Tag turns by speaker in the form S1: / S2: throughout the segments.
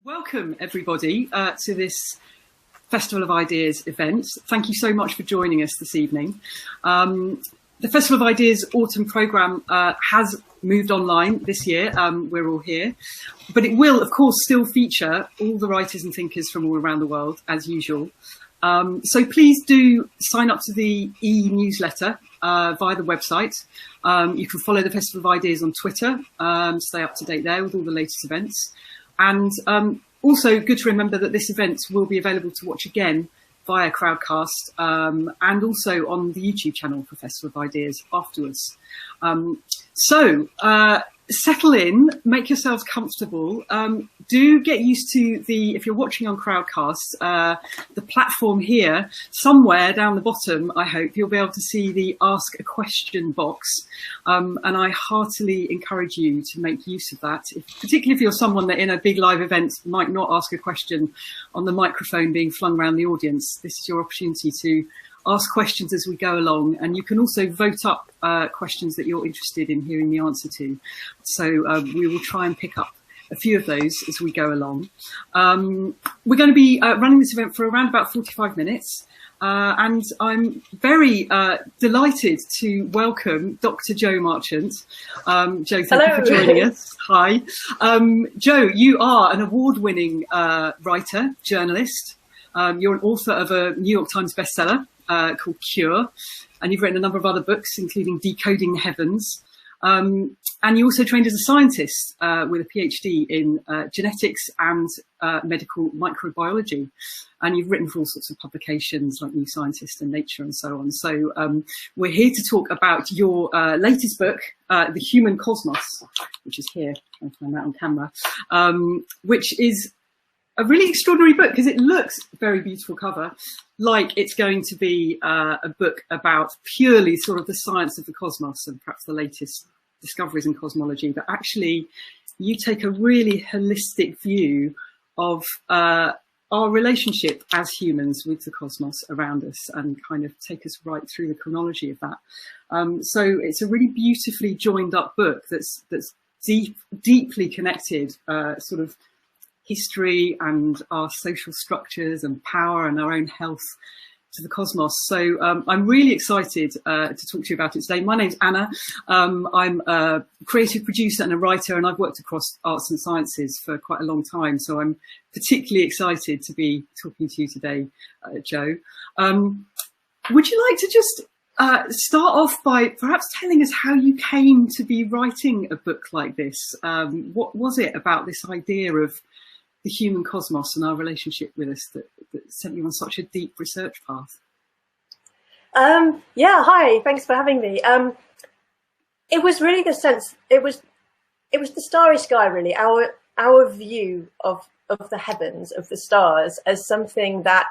S1: Welcome everybody to this Festival of Ideas event. Thank you so much for joining us this evening. The Festival of Ideas autumn programme has moved online this year. We're all here, but it will of course still feature all the writers and thinkers from all around the world as usual. So please do sign up to the e-newsletter via the website. You can follow the Festival of Ideas on Twitter, stay up to date there with all the latest events. And also good to remember that this event will be available to watch again via Crowdcast and also on the YouTube channel for Festival of Ideas afterwards. So settle in, make yourselves comfortable. Do get used to if you're watching on Crowdcast, the platform here, somewhere down the bottom, I hope you'll be able to see the Ask a Question box. And I heartily encourage you to make use of that, particularly if you're someone that in a big live event might not ask a question on the microphone being flung around the audience. This is your opportunity to ask questions as we go along, and you can also vote up questions that you're interested in hearing the answer to. So we will try and pick up a few of those as we go along. We're going to be running this event for around about 45 minutes. And I'm very delighted to welcome Dr. Jo Marchant. Jo, thank you for joining us. Hi. Jo, you are an award-winning writer, journalist. You're an author of a New York Times bestseller called Cure, and you've written a number of other books, including Decoding the Heavens. And you also trained as a scientist with a PhD in genetics and medical microbiology. And you've written for all sorts of publications like New Scientist and Nature and so on. So we're here to talk about your latest book, The Human Cosmos, which is here. I'll find that on camera, which is a really extraordinary book because it looks very beautiful cover, like it's going to be a book about purely sort of the science of the cosmos and perhaps the latest discoveries in cosmology. But actually, you take a really holistic view of our relationship as humans with the cosmos around us and kind of take us right through the chronology of that. So it's a really beautifully joined up book that's deeply connected, sort of history and our social structures and power and our own health to the cosmos. So I'm really excited to talk to you about it today. My name's Anna. I'm a creative producer and a writer, and I've worked across arts and sciences for quite a long time. So I'm particularly excited to be talking to you today, Jo. Would you like to just start off by perhaps telling us how you came to be writing a book like this? What was it about this idea of the human cosmos and our relationship with us that sent you on such a deep research path?
S2: Yeah, hi, thanks for having me. It was really the sense, it was the starry sky, really, our view of the heavens, of the stars, as something that,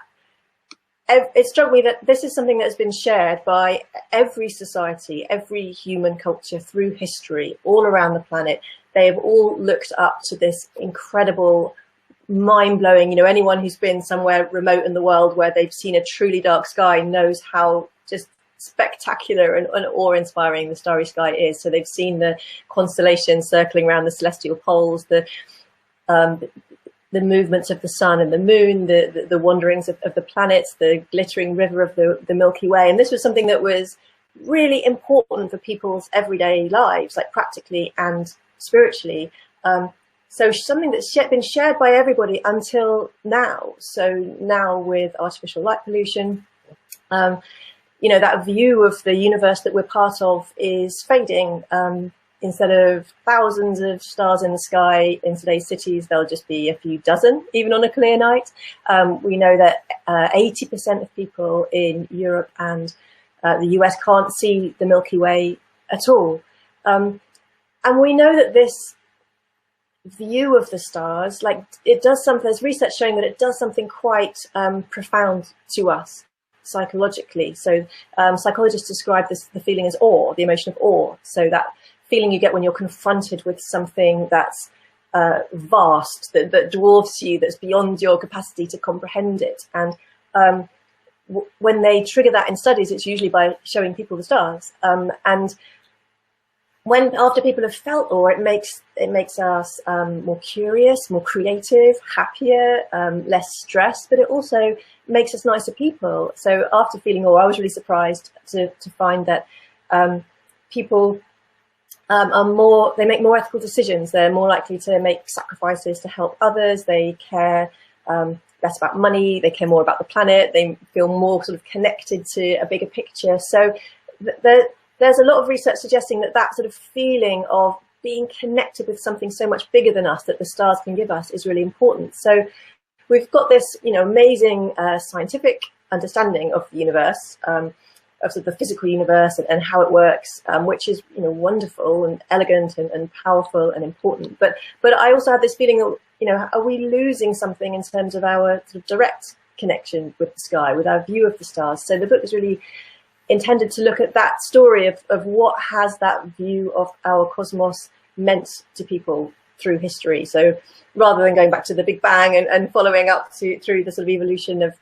S2: it struck me that this is something that has been shared by every society, every human culture through history, all around the planet. They have all looked up to this incredible, mind-blowing, you know, anyone who's been somewhere remote in the world where they've seen a truly dark sky knows how just spectacular and awe-inspiring the starry sky is. So they've seen the constellations circling around the celestial poles, the movements of the sun and the moon, the wanderings of the planets, the glittering river of the Milky Way. And this was something that was really important for people's everyday lives, like practically and spiritually. So something that's been shared by everybody until now. So now with artificial light pollution, you know, that view of the universe that we're part of is fading. Instead of thousands of stars in the sky in today's cities, there'll just be a few dozen, even on a clear night. We know that 80% of people in Europe and the US can't see the Milky Way at all. And we know that this view of the stars, like, it does something, there's research showing that it does something quite profound to us psychologically. So psychologists describe the feeling as awe, the emotion of awe. So that feeling you get when you're confronted with something that's vast, that dwarfs you, that's beyond your capacity to comprehend it. And when they trigger that in studies, it's usually by showing people the stars. And after people have felt awe, it makes us more curious, more creative, happier, less stressed, but it also makes us nicer people. So after feeling awe, I was really surprised to find that people they make more ethical decisions. They're more likely to make sacrifices to help others. They care less about money. They care more about the planet. They feel more sort of connected to a bigger picture. So there's a lot of research suggesting that sort of feeling of being connected with something so much bigger than us that the stars can give us is really important. So we've got this, amazing scientific understanding of the universe, of sort of the physical universe and how it works, which is, wonderful and elegant and powerful and important. But I also had this feeling of, are we losing something in terms of our sort of direct connection with the sky, with our view of the stars? So the book is really intended to look at that story of what has that view of our cosmos meant to people through history. So rather than going back to the Big Bang and following up through the sort of evolution of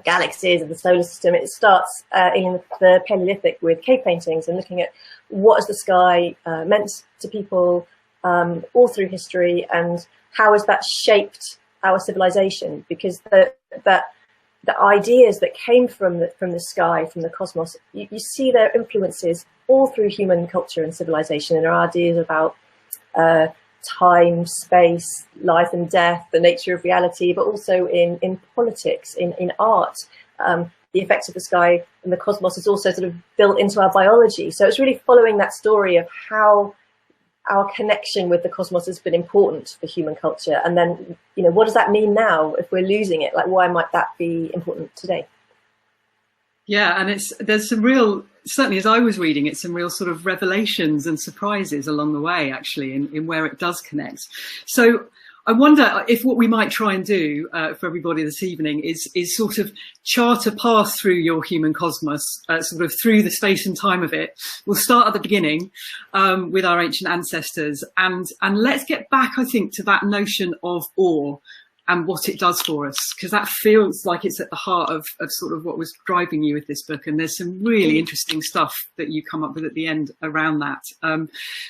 S2: galaxies of the solar system, it starts in the Paleolithic with cave paintings and looking at what has the sky meant to people all through history, and how has that shaped our civilization, because the ideas that came from the sky, from the cosmos, you see their influences all through human culture and civilization, and our ideas about time, space, life and death, the nature of reality, but also in politics, in art. The effects of the sky and the cosmos is also sort of built into our biology. So it's really following that story of how our connection with the cosmos has been important for human culture. And then, what does that mean now if we're losing it? Like, why might that be important today?
S1: Yeah, and there's some real, certainly as I was reading it, some real sort of revelations and surprises along the way, actually, in where it does connect. So I wonder if what we might try and do for everybody this evening is sort of chart a path through your human cosmos, sort of through the space and time of it. We'll start at the beginning with our ancient ancestors, and let's get back, I think, to that notion of awe and what it does for us, because that feels like it's at the heart of sort of what was driving you with this book. And there's some really interesting stuff that you come up with at the end around that.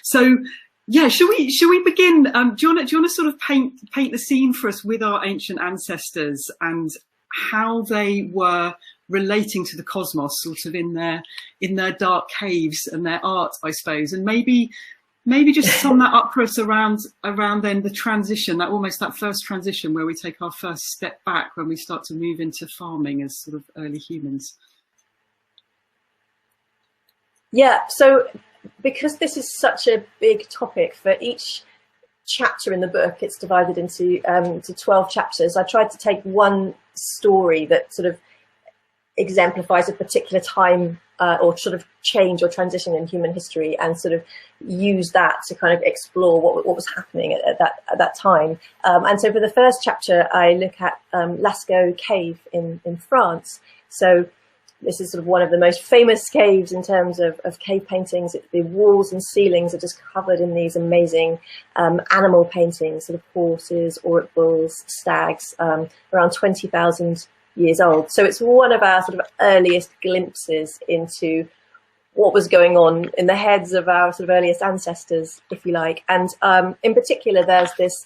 S1: So yeah, shall we begin? Do you want to sort of paint the scene for us with our ancient ancestors and how they were relating to the cosmos, sort of in their dark caves and their art, I suppose, and maybe just sum that up for us around then the transition, that first transition where we take our first step back when we start to move into farming as sort of early humans.
S2: Yeah, so because this is such a big topic, for each chapter in the book, it's divided into 12 chapters. I tried to take one story that sort of exemplifies a particular time or sort of change or transition in human history, and sort of use that to kind of explore what was happening at that time. And so for the first chapter, I look at Lasko Cave in France. So this is sort of one of the most famous caves in terms of cave paintings. The walls and ceilings are just covered in these amazing animal paintings, sort of horses, auroch bulls, stags, around 20,000 years old. So it's one of our sort of earliest glimpses into what was going on in the heads of our sort of earliest ancestors, if you like. And in particular, there's this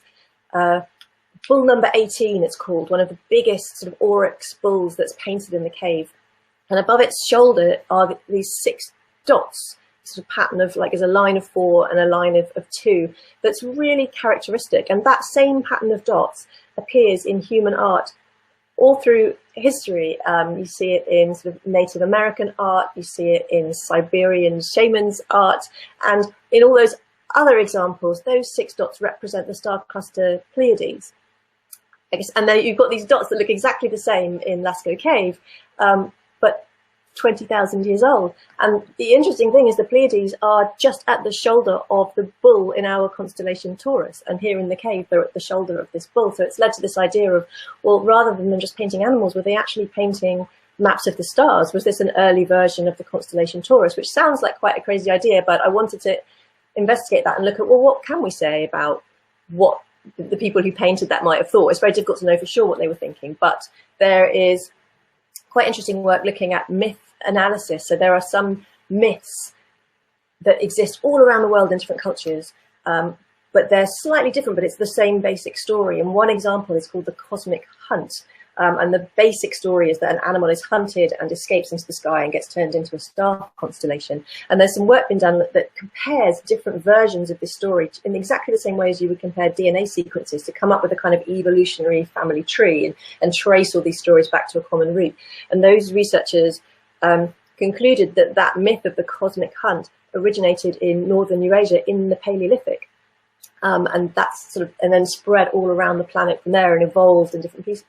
S2: bull number 18, it's called, one of the biggest sort of aurochs bulls that's painted in the cave. And above its shoulder are these 6 dots, sort of pattern of like, there's a line of 4 and a line of 2 that's really characteristic. And that same pattern of dots appears in human art all through history. You see it in sort of Native American art, you see it in Siberian shamans' art, and in all those other examples, those 6 dots represent the star cluster Pleiades. I guess, and then you've got these dots that look exactly the same in Lasko Cave, but 20,000 years old. And the interesting thing is the Pleiades are just at the shoulder of the bull in our constellation Taurus. And here in the cave, they're at the shoulder of this bull. So it's led to this idea of, well, rather than just painting animals, were they actually painting maps of the stars? Was this an early version of the constellation Taurus? Which sounds like quite a crazy idea, but I wanted to investigate that and look at, well, what can we say about what the people who painted that might have thought? It's very difficult to know for sure what they were thinking, but there is quite interesting work looking at myth analysis. So there are some myths that exist all around the world in different cultures, but they're slightly different, but it's the same basic story. And one example is called the cosmic hunt. And the basic story is that an animal is hunted and escapes into the sky and gets turned into a star constellation. And there's some work been done that compares different versions of this story in exactly the same way as you would compare DNA sequences to come up with a kind of evolutionary family tree and trace all these stories back to a common root. And those researchers concluded that that myth of the cosmic hunt originated in northern Eurasia in the Paleolithic. And that's and then spread all around the planet from there and evolved in different pieces.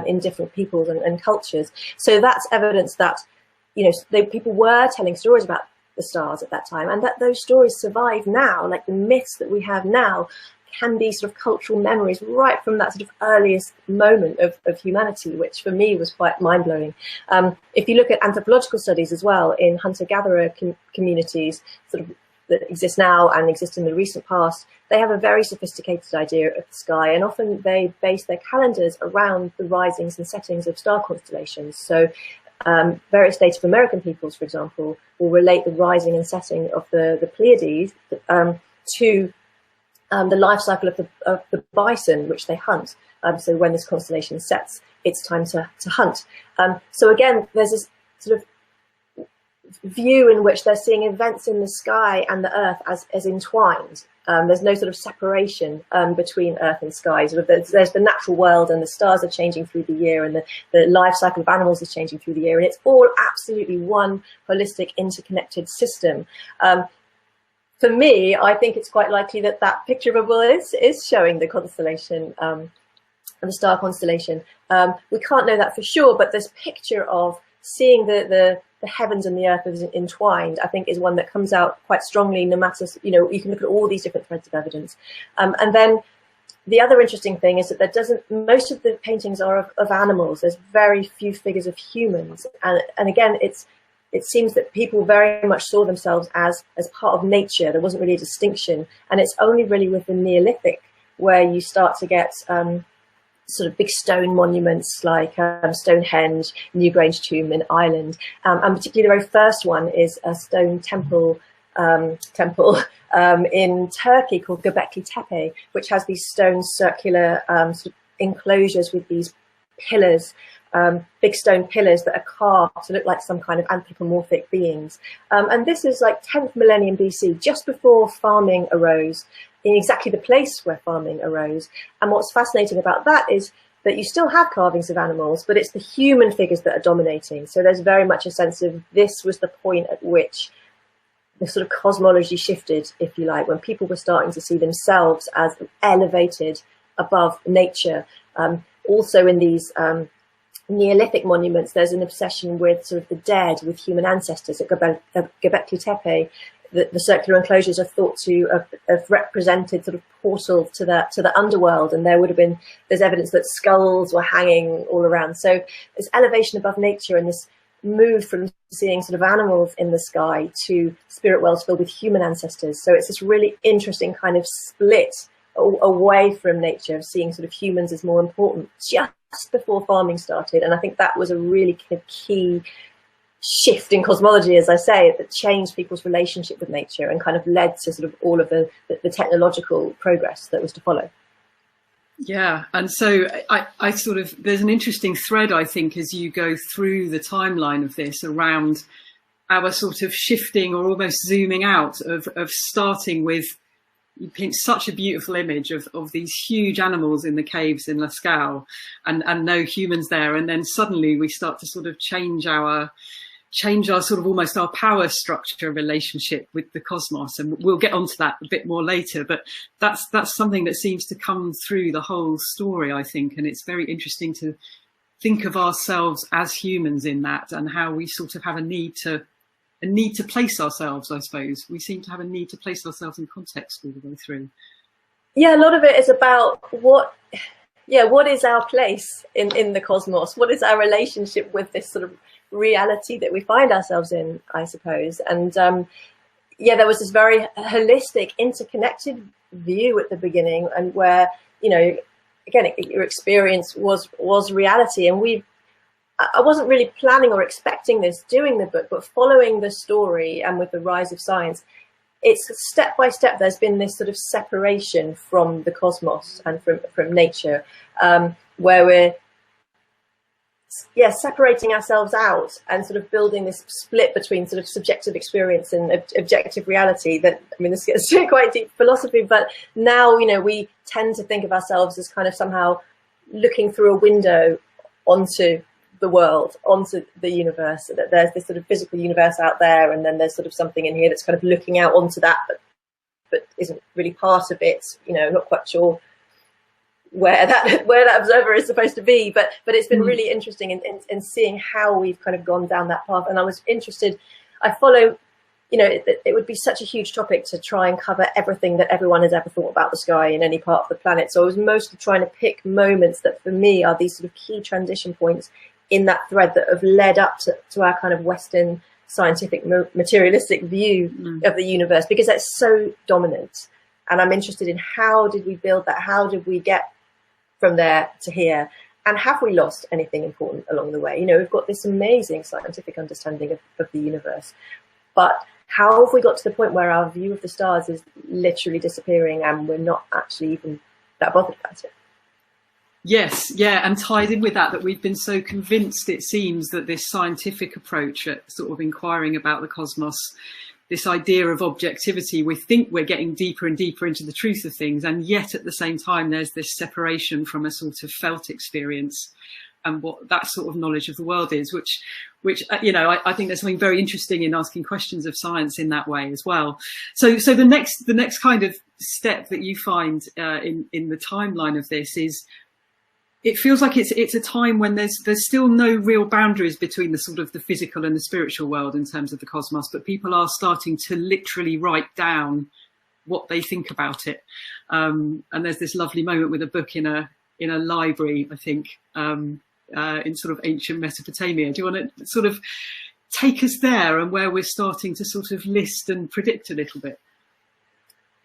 S2: In different peoples and cultures. So that's evidence that, people were telling stories about the stars at that time, and that those stories survive now. Like the myths that we have now can be sort of cultural memories right from that sort of earliest moment of humanity, which for me was quite mind-blowing. If you look at anthropological studies as well in hunter-gatherer communities, that exist now and exist in the recent past, they have a very sophisticated idea of the sky, and often they base their calendars around the risings and settings of star constellations. So various Native American peoples, for example, will relate the rising and setting of the Pleiades to the life cycle of the bison, which they hunt. So when this constellation sets, it's time to hunt. So again, there's this sort of view in which they're seeing events in the sky and the earth as entwined. There's no sort of separation between earth and sky. There's the natural world, and the stars are changing through the year, and the life cycle of animals is changing through the year, and it's all absolutely one holistic, interconnected system. For me, I think it's quite likely that that picture of a bull is showing the constellation, the star constellation. We can't know that for sure, but this picture of seeing the heavens and the earth as entwined, I think, is one that comes out quite strongly, no matter, you can look at all these different threads of evidence. And then the other interesting thing is that most of the paintings are of animals. There's very few figures of humans. And again, it seems that people very much saw themselves as part of nature. There wasn't really a distinction. And it's only really with the Neolithic where you start to get sort of big stone monuments like Stonehenge, Newgrange Tomb in Ireland, and particularly the very first one is a stone temple in Turkey called Göbekli Tepe, which has these stone circular sort of enclosures with these pillars, big stone pillars that are carved to look like some kind of anthropomorphic beings. And this is like 10th millennium BC, just before farming arose, in exactly the place where farming arose. And what's fascinating about that is that you still have carvings of animals, but it's the human figures that are dominating. So there's very much a sense of this was the point at which the sort of cosmology shifted, if you like, when people were starting to see themselves as elevated above nature. Also in these Neolithic monuments, there's an obsession with sort of the dead, with human ancestors. At Göbekli Tepe, the circular enclosures are thought to have represented sort of portal to the underworld, and there's evidence that skulls were hanging all around. So this elevation above nature and this move from seeing sort of animals in the sky to spirit worlds filled with human ancestors. So it's this really interesting kind of split away from nature, of seeing sort of humans as more important just before farming started. And I think that was a really key shift in cosmology, as I say, that changed people's relationship with nature and kind of led to sort of all of the technological progress that was to follow.
S1: Yeah, and so I sort of, there's an interesting thread, I think, as you go through the timeline of this around our sort of shifting or almost zooming out of starting with, you paint such a beautiful image of these huge animals in the caves in Lasko and no humans there. And then suddenly we start to sort of change our sort of almost our power structure relationship with the cosmos. And we'll get onto that a bit more later, but that's something that seems to come through the whole story, I think. And it's very interesting to think of ourselves as humans in that, and how we sort of have a need to place ourselves, I suppose. We seem to have a need to place ourselves in context all the way through.
S2: Yeah, a lot of it is about what is our place in the cosmos? What is our relationship with this sort of reality that we find ourselves in, I suppose? And there was this very holistic, interconnected view at the beginning, and where, again, your experience was reality. And I wasn't really planning or expecting this doing the book, but following the story and with the rise of science, it's step by step. There's been this sort of separation from the cosmos and from nature, where we're separating ourselves out and sort of building this split between sort of subjective experience and objective reality. That, I mean, this gets to quite deep philosophy, but now, you know, we tend to think of ourselves as kind of somehow looking through a window onto the world, onto the universe, that there's this sort of physical universe out there, and then there's sort of something in here that's kind of looking out onto that, but isn't really part of it. You know, not quite sure where that observer is supposed to be, but it's been really interesting in seeing how we've kind of gone down that path. And I was interested, I follow, you know, it would be such a huge topic to try and cover everything that everyone has ever thought about the sky in any part of the planet. So I was mostly trying to pick moments that for me are these sort of key transition points in that thread that have led up to our kind of Western scientific materialistic view of the universe, because that's so dominant. And I'm interested in, how did we build that? How did we get from there to here? And have we lost anything important along the way? You know, we've got this amazing scientific understanding of the universe, but how have we got to the point where our view of the stars is literally disappearing and we're not actually even that bothered about it?
S1: Yes, yeah, and tied in with that we've been so convinced, it seems, that this scientific approach at sort of inquiring about the cosmos, this idea of objectivity, we think we're getting deeper and deeper into the truth of things, and yet at the same time there's this separation from a sort of felt experience and what that sort of knowledge of the world is, which you know, I think there's something very interesting in asking questions of science in that way as well. So the next kind of step that you find in the timeline of this is, it feels like it's a time when there's still no real boundaries between the sort of the physical and the spiritual world in terms of the cosmos, but people are starting to literally write down what they think about it. And there's this lovely moment with a book in a library, I think, in sort of ancient Mesopotamia. Do you want to sort of take us there and where we're starting to sort of list and predict a little bit?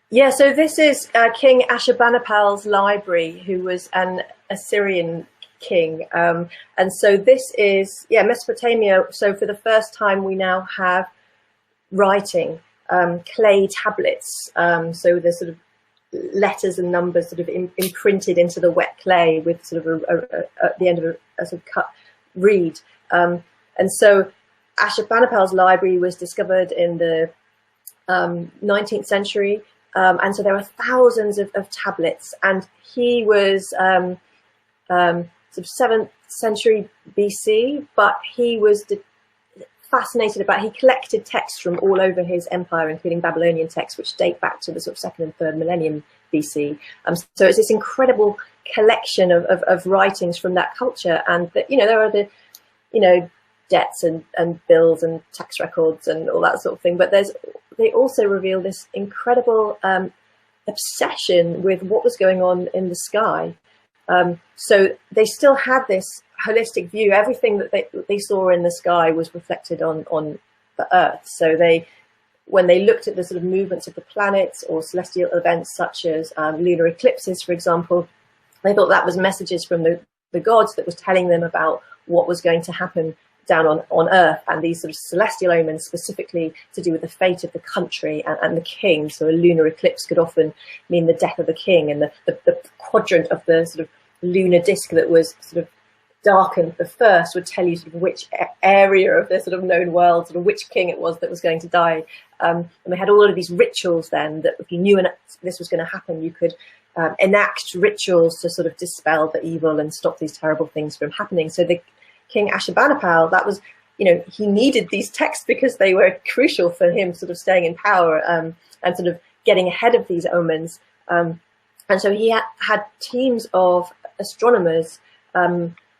S2: Yeah, so this is King Ashurbanipal's library, who was an Assyrian king. And so this is, Mesopotamia. So for the first time, we now have writing, clay tablets. So there's sort of letters and numbers sort of imprinted into the wet clay with sort of at the end of a sort of cut reed. And so Ashurbanipal's library was discovered in the 19th century. And so there are thousands of tablets, and he was sort of 7th century BC, but he was fascinated about, he collected texts from all over his empire, including Babylonian texts, which date back to the sort of 2nd and 3rd millennium BC. So it's this incredible collection of writings from that culture, and that, you know, there are the, you know, debts and bills and tax records and all that sort of thing, but they also reveal this incredible obsession with what was going on in the sky. So they still had this holistic view. Everything that they saw in the sky was reflected on the Earth. So when they looked at the sort of movements of the planets or celestial events such as lunar eclipses, for example, they thought that was messages from the gods that was telling them about what was going to happen down on Earth, and these sort of celestial omens specifically to do with the fate of the country and the king. So a lunar eclipse could often mean the death of the king, and the quadrant of the sort of lunar disk that was sort of darkened the first would tell you sort of which area of the sort of known world, sort of which king it was that was going to die. And they had all of these rituals then, that if you knew this was going to happen, you could enact rituals to sort of dispel the evil and stop these terrible things from happening. So the King Ashurbanipal, that was, you know, he needed these texts because they were crucial for him sort of staying in power and sort of getting ahead of these omens. And so he had teams of astronomers,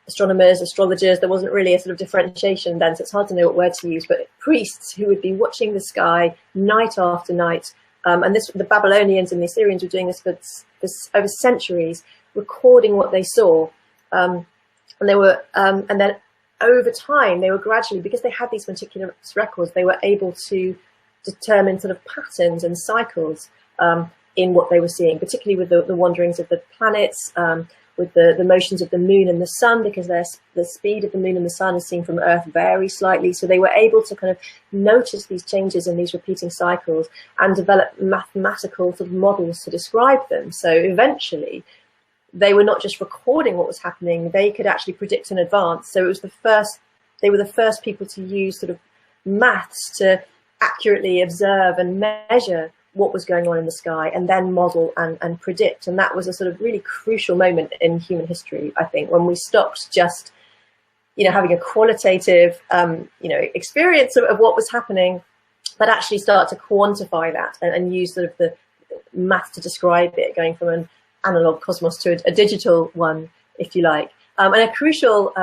S2: astrologers. There wasn't really a sort of differentiation then, so it's hard to know what word to use, but priests who would be watching the sky night after night. And the Babylonians and the Assyrians were doing this for over centuries, recording what they saw. And they were, and then over time, they were gradually, because they had these meticulous records, they were able to determine sort of patterns and cycles in what they were seeing, particularly with the wanderings of the planets, with the motions of the moon and the sun, because the speed of the moon and the sun is seen from Earth very slightly. So they were able to kind of notice these changes in these repeating cycles and develop mathematical sort of models to describe them. So eventually, they were not just recording what was happening, they could actually predict in advance. So it was they were the first people to use sort of maths to accurately observe and measure what was going on in the sky and then model and predict. And that was a sort of really crucial moment in human history, I think, when we stopped just, having a qualitative, experience of what was happening, but actually start to quantify that and use sort of the math to describe it, going from an analog cosmos to a digital one, if you like. And a crucial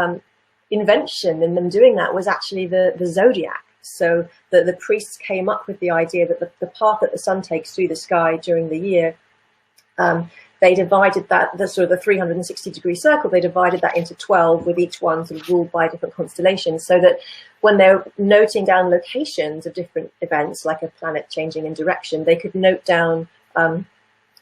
S2: invention in them doing that was actually the zodiac. So the priests came up with the idea that the path that the sun takes through the sky during the year, they divided that, the 360-degree circle, they divided that into 12, with each one sort of ruled by different constellations, so that when they're noting down locations of different events, like a planet changing in direction, they could note down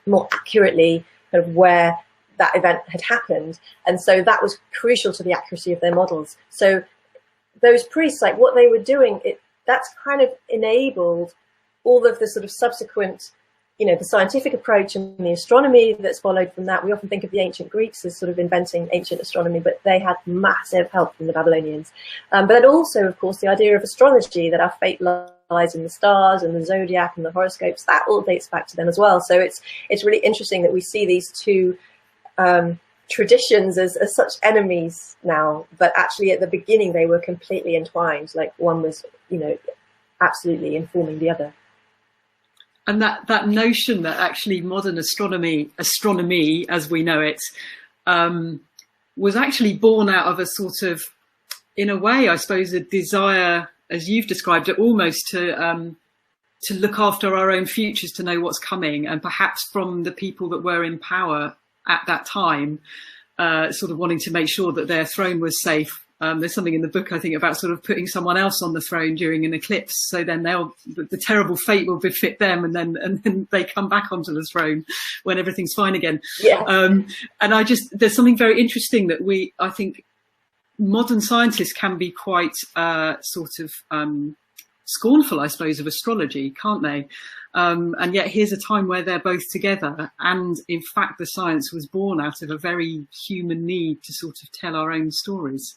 S2: more accurately kind of where that event had happened. And so that was crucial to the accuracy of their models. So those priests, like what they were doing, that's kind of enabled all of the sort of subsequent, the scientific approach and the astronomy that's followed from that. We often think of the ancient Greeks as sort of inventing ancient astronomy, but they had massive help from the Babylonians. But then also, of course, the idea of astrology, that our fate lies in the stars and the zodiac and the horoscopes, that all dates back to them as well. So it's really interesting that we see these two traditions as such enemies now, but actually at the beginning they were completely entwined. Like one was, absolutely informing the other.
S1: And that notion that actually modern astronomy as we know it, was actually born out of a sort of, in a way, I suppose, a desire, as you've described it, almost to look after our own futures, to know what's coming, and perhaps from the people that were in power at that time, sort of wanting to make sure that their throne was safe. There's something in the book, I think, about sort of putting someone else on the throne during an eclipse, so then the terrible fate will befit them, and then they come back onto the throne when everything's fine again.
S2: Yeah.
S1: And there's something very interesting that I think modern scientists can be quite sort of scornful, I suppose, of astrology, can't they? And yet here's a time where they're both together, and in fact the science was born out of a very human need to sort of tell our own stories.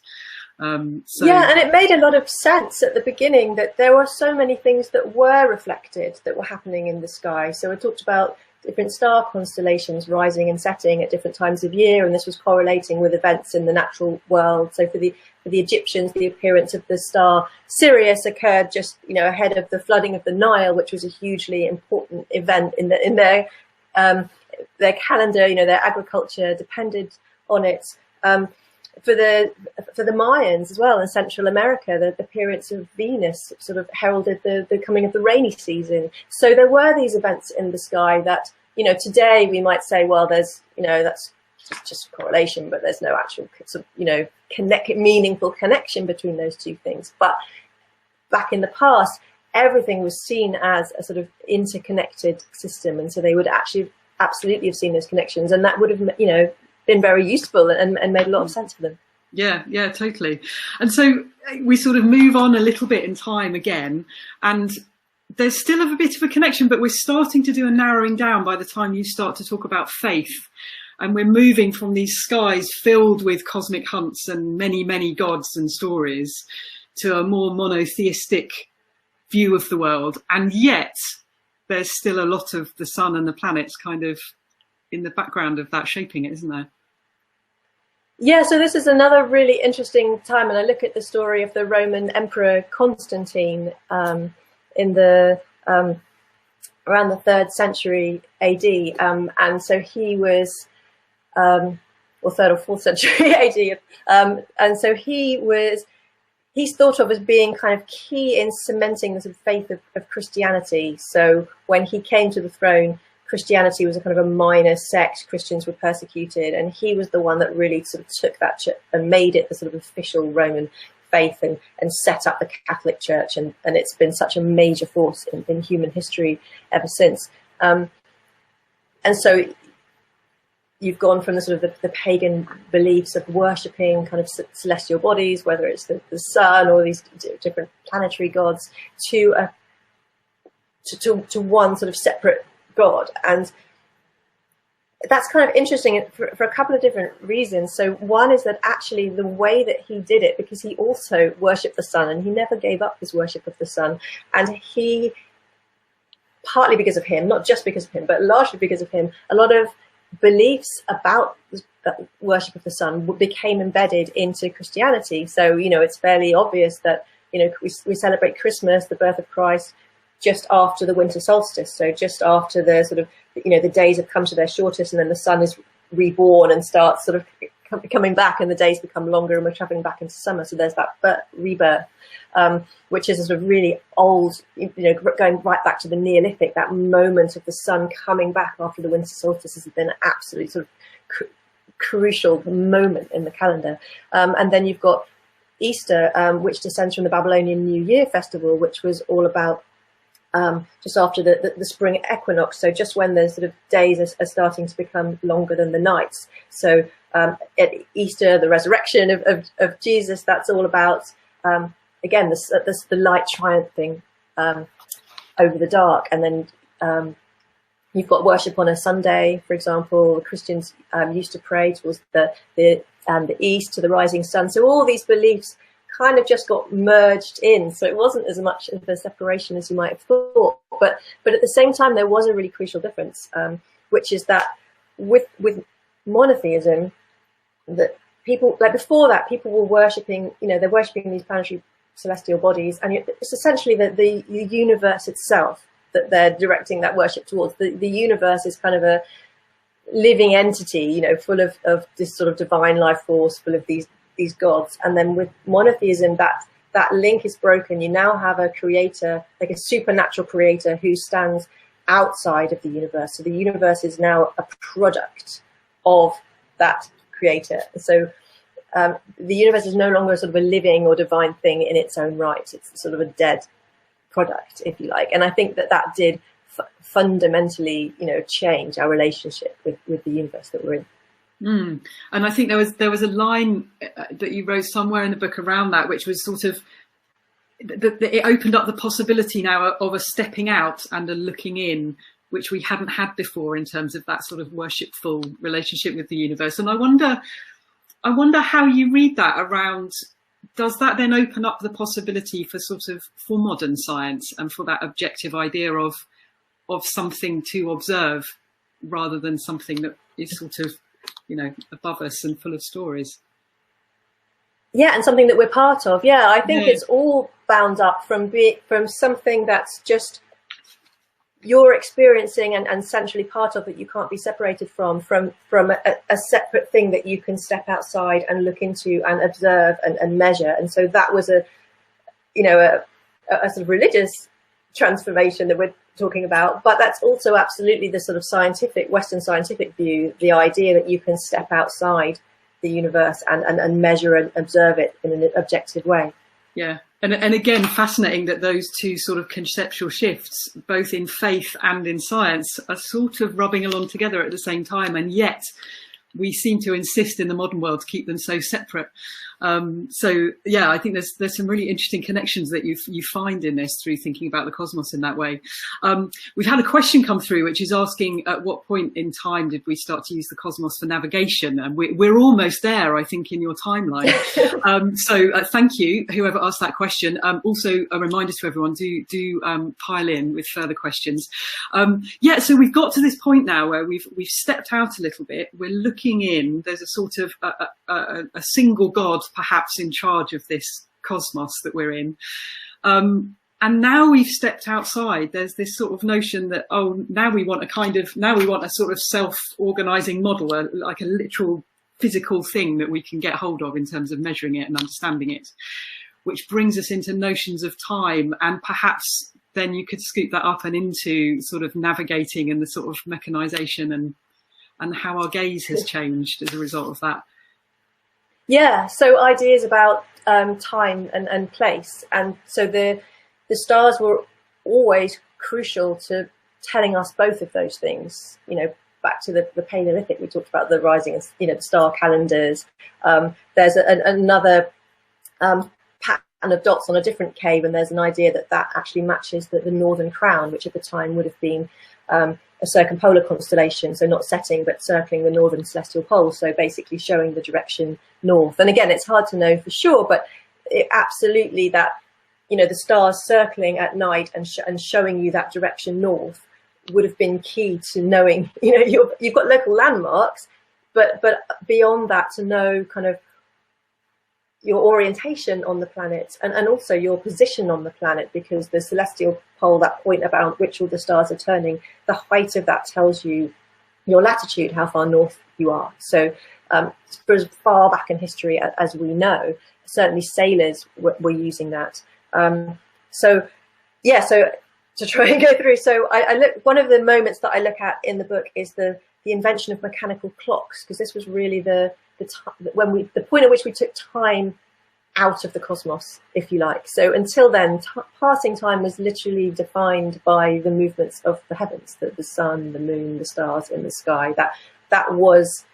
S1: Yeah,
S2: and it made a lot of sense at the beginning that there were so many things that were reflected, that were happening in the sky. So we talked about different star constellations rising and setting at different times of year, and this was correlating with events in the natural world. So for the Egyptians, the appearance of the star Sirius occurred just ahead of the flooding of the Nile, which was a hugely important event in their calendar. Their agriculture depended on it. For the Mayans as well in Central America, the appearance of Venus sort of heralded the coming of the rainy season. So there were these events in the sky that, today we might say, well, there's, that's just a correlation, but there's no actual sort of, meaningful connection between those two things. But back in the past, everything was seen as a sort of interconnected system. And so they would actually absolutely have seen those connections, and that would have, been very useful and made a lot of sense for them.
S1: Yeah, totally. And so we sort of move on a little bit in time again, and there's still a bit of a connection, but we're starting to do a narrowing down by the time you start to talk about faith. And we're moving from these skies filled with cosmic hunts and many, many gods and stories to a more monotheistic view of the world. And yet there's still a lot of the sun and the planets kind of in the background of that shaping it, isn't there?
S2: Yeah, so this is another really interesting time, and I look at the story of the Roman Emperor Constantine in the around the 3rd century AD, and so he was, or 3rd or 4th century AD, and so he's thought of as being kind of key in cementing the sort of faith of Christianity. So when he came to the throne, Christianity was a kind of a minor sect. Christians were persecuted, and he was the one that really sort of took that and made it the sort of official Roman faith and set up the Catholic Church, and it's been such a major force in human history ever since. And so you've gone from the sort of the pagan beliefs of worshipping kind of celestial bodies, whether it's the sun or these different planetary gods, to one sort of separate god. And that's kind of interesting for a couple of different reasons. So one is that actually the way that he did it, because he also worshipped the sun, and he never gave up his worship of the sun, and he, partly because of him, not just because of him, but largely because of him, a lot of beliefs about the worship of the sun became embedded into Christianity. So, you know, it's fairly obvious that, you know, we celebrate Christmas, the birth of Christ, just after the winter solstice. So just after the sort of, you know, the days have come to their shortest, and then the sun is reborn and starts sort of coming back, and the days become longer, and we're traveling back into summer. So there's that rebirth, which is a sort of really old, you know, going right back to the Neolithic. That moment of the sun coming back after the winter solstice has been an absolutely sort of crucial moment in the calendar. And then you've got Easter, which descends from the Babylonian New Year festival, which was all about just after the spring equinox, so just when the sort of days are starting to become longer than the nights. So at Easter, the resurrection of Jesus, that's all about, again, the light triumphing over the dark. And then you've got worship on a Sunday, for example. Christians used to pray towards the east, to the rising sun. So all these beliefs kind of just got merged in, so it wasn't as much of a separation as you might have thought, but at the same time there was a really crucial difference, which is that with monotheism, that people, like before that, people were worshipping, you know, they're worshipping these planetary celestial bodies, and it's essentially the universe itself that they're directing that worship towards. The universe is kind of a living entity, you know, full of this sort of divine life force, full of these gods. And then with monotheism, that link is broken. You now have a creator, like a supernatural creator, who stands outside of the universe. So the universe is now a product of that creator. So the universe is no longer sort of a living or divine thing in its own right. It's sort of a dead product, if you like. And I think that did fundamentally, you know, change our relationship with the universe that we're in.
S1: And I think there was a line that you wrote somewhere in the book around that, which was sort of it opened up the possibility now of a stepping out and a looking in, which we hadn't had before in terms of that sort of worshipful relationship with the universe. And I wonder how you read that around. Does that then open up the possibility for for modern science and for that objective idea of something to observe rather than something that is sort of, you know, above us and full of stories?
S2: Yeah, and something that we're part of. Yeah, I think it's all bound up from something that's just you're experiencing and centrally part of, that you can't be separated from a separate thing that you can step outside and look into and observe and measure. And so that was a sort of religious transformation that we're talking about, but that's also absolutely the sort of Western scientific view, the idea that you can step outside the universe and measure and observe it in an objective way.
S1: Yeah. And again, fascinating that those two sort of conceptual shifts, both in faith and in science, are sort of rubbing along together at the same time. And yet we seem to insist in the modern world to keep them so separate. So yeah, I think there's some really interesting connections that you find in this through thinking about the cosmos in that way. We've had a question come through which is asking, at what point in time did we start to use the cosmos for navigation? And we're almost there, I think, in your timeline. So thank you, whoever asked that question. Also a reminder to everyone, do pile in with further questions. Yeah, so we've got to this point now where we've stepped out a little bit. We're looking in. There's a sort of a single God perhaps in charge of this cosmos that we're in. And now we've stepped outside. There's this sort of notion that, now we want a sort of self-organizing model, like a literal physical thing that we can get hold of in terms of measuring it and understanding it, which brings us into notions of time. And perhaps then you could scoop that up and into sort of navigating and the sort of mechanization and how our gaze has changed as a result of that.
S2: Yeah, so ideas about time and place. And so the stars were always crucial to telling us both of those things, you know, back to the Paleolithic. We talked about the rising, the star calendars. There's another pattern of dots on a different cave, and there's an idea that actually matches the Northern Crown, which at the time would have been a circumpolar constellation, so not setting but circling the northern celestial pole, so basically showing the direction north. And again, it's hard to know for sure, but absolutely that, the stars circling at night and showing you that direction north would have been key to knowing, you've got local landmarks, but beyond that, to know kind of your orientation on the planet and also your position on the planet, because the celestial pole, that point about which all the stars are turning, the height of that tells you your latitude, how far north you are. So for as far back in history as we know, certainly sailors were using that. So to try and go through, so one of the moments that I look at in the book is the invention of mechanical clocks, because this was really the point at which we took time out of the cosmos, if you like. So until then, passing time was literally defined by the movements of the heavens, the sun, the moon, the stars in the sky. That was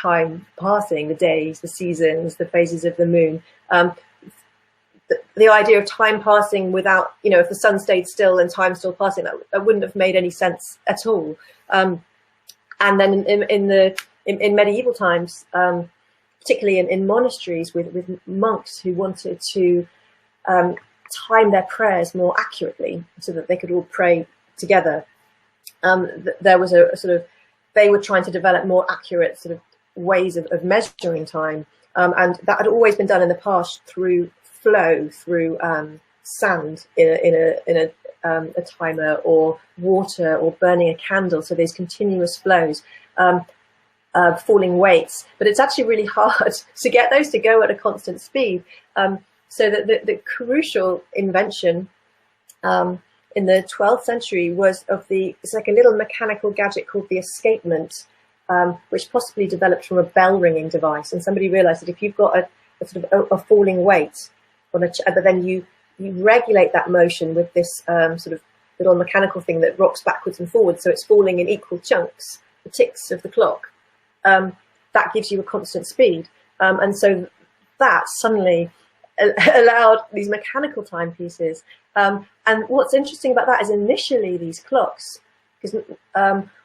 S2: time passing, the days, the seasons, the phases of the moon. The idea of time passing without, if the sun stayed still and time still passing, that wouldn't have made any sense at all. And then in medieval times, particularly in monasteries with monks who wanted to time their prayers more accurately so that they could all pray together, there was they were trying to develop more accurate sort of ways of measuring time, and that had always been done in the past through flow, through sand in a timer, or water, or burning a candle. So there's continuous flows, falling weights, but it's actually really hard to get those to go at a constant speed. So that the crucial invention in the 12th century was it's like a little mechanical gadget called the escapement, which possibly developed from a bell ringing device. And somebody realized that if you've got a sort of a falling weight on but then you regulate that motion with this sort of little mechanical thing that rocks backwards and forwards, so it's falling in equal chunks, the ticks of the clock, that gives you a constant speed. And so that suddenly allowed these mechanical timepieces. And what's interesting about that is initially these clocks, because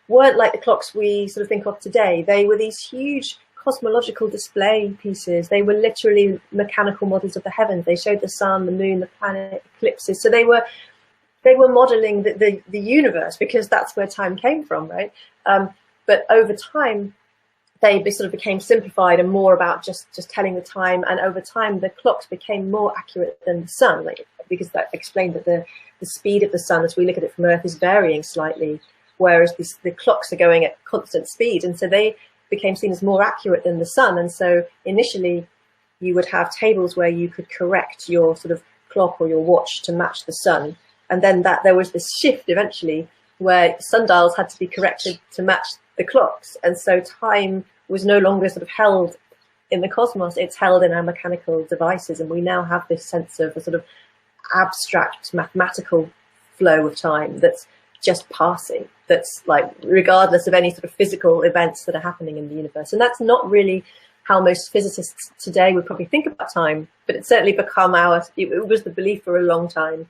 S2: weren't like the clocks we sort of think of today. They were these huge cosmological display pieces. They were literally mechanical models of the heavens. They showed the sun, the moon, the planet, eclipses. So they were modeling the universe, because that's where time came from, right? But over time, they sort of became simplified and more about just telling the time. And over time, the clocks became more accurate than the sun, because that explained that the speed of the sun, as we look at it from Earth, is varying slightly, whereas the clocks are going at constant speed. And so they became seen as more accurate than the sun. And so initially, you would have tables where you could correct your sort of clock or your watch to match the sun. And then there was this shift eventually where sundials had to be corrected to match the clocks. And so time was no longer sort of held in the cosmos, it's held in our mechanical devices. And we now have this sense of a sort of abstract mathematical flow of time that's just passing, that's like regardless of any sort of physical events that are happening in the universe. And that's not really how most physicists today would probably think about time, but it's certainly become it was the belief for a long time.